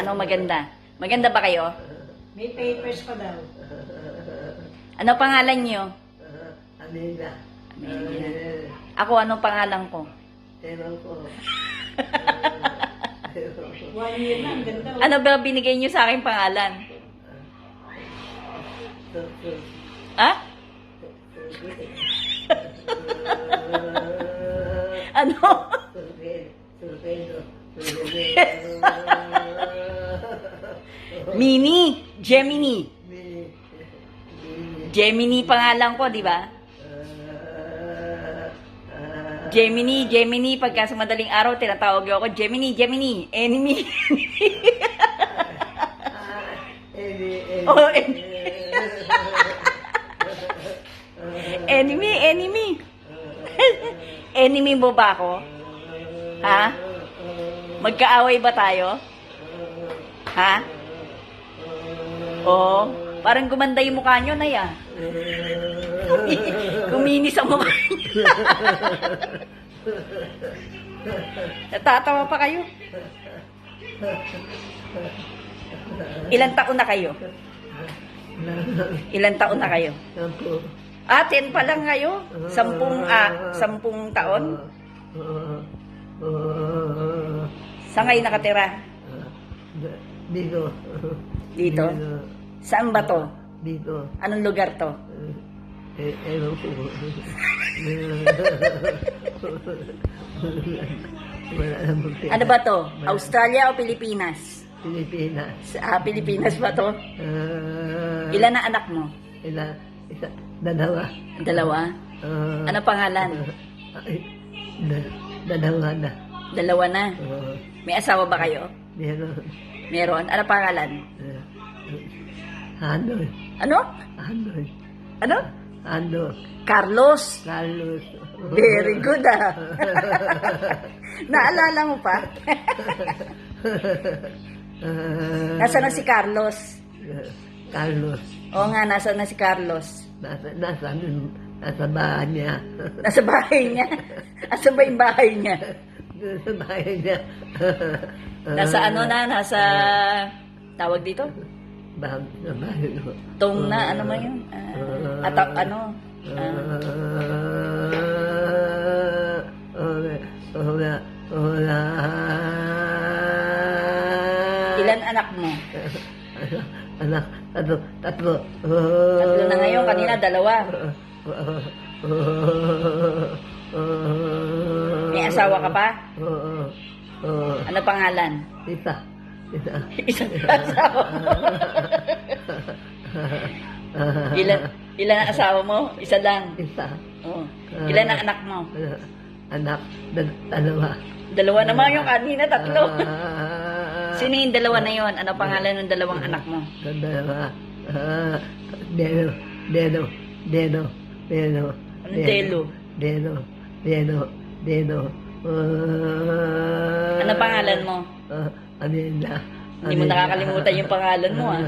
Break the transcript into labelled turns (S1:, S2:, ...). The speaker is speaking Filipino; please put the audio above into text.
S1: Ano maganda? Maganda ba kayo?
S2: May papers pa daw.
S1: Ano pangalan niyo?
S3: Amelia.
S1: Amelia. Ako, anong pangalan ko?
S3: Ewan ko.
S2: 1 year na, ang ganda.
S1: Ano ba binigay niyo sa akin pangalan? Ha? Ano? Mini, Gemini. Gemini pangalan ko, di ba? Gemini, Gemini, pagka sa madaling araw, tinatawag ako, Gemini, Gemini, enemy. Oh, enemy, enemy. Enemy mo ba ako? Ha? Magkaaway ba tayo? Ha? Oo. Parang gumanda yung mukha nyo, Nay, ah. Kuminis ang mukha nyo. Natatawa pa kayo. Ilang taon na kayo? Ilang taon na kayo? 10 pa lang kayo? 10 taon? Saan kayo nakatira?
S3: Dito.
S1: Dito? Saan ba to?
S3: Dito.
S1: Anong lugar to?
S3: Ewan ko. Wala namang pera.
S1: Ano ba to? Australia o Pilipinas?
S3: Pilipinas.
S1: Pilipinas ba to? Ilan na anak mo?
S3: Dalawa.
S1: Dalawa? Ano pangalan?
S3: Dalawa na.
S1: Dalawa na. May asawa ba kayo?
S3: Meron.
S1: Meron. Ano pangalan?
S3: Handoy.
S1: Ano?
S3: Handoy.
S1: Ano?
S3: Handoy.
S1: Carlos.
S3: Carlos.
S1: Very good, ah. Naalala mo pa? Nasaan na si Carlos?
S3: Carlos.
S1: Oo nga, nasaan na si Carlos?
S3: Nasa bahay niya.
S1: Nasa bahay niya? Asan ba yung bahay niya?
S3: Nasa bahay niya.
S1: Nasa ano na? Nasa... Tawag dito?
S3: Sa bahay niya.
S1: Tong na, ano mo yun? Ano? Ilan anak mo?
S3: Anak, tatlo.
S1: Tatlo na ngayon, kanina 2. May asawa ka pa? Ano pangalan?
S3: Isa.
S1: Isang asawa mo. Ilan ang asawa mo? Isa lang.
S3: Isa.
S1: Oh. Ilan ang anak mo?
S3: Anak, dalawa.
S1: 2 naman yung kanina, 3. Sino yung 2 na yon? Ano pangalan ng 2 anak mo?
S3: Dalawa. Deno.
S1: Ano Delo?
S3: Deno.
S1: Ano pangalan mo?
S3: Amelia.
S1: Hindi mo nakakalimutan yung pangalan mo, ah.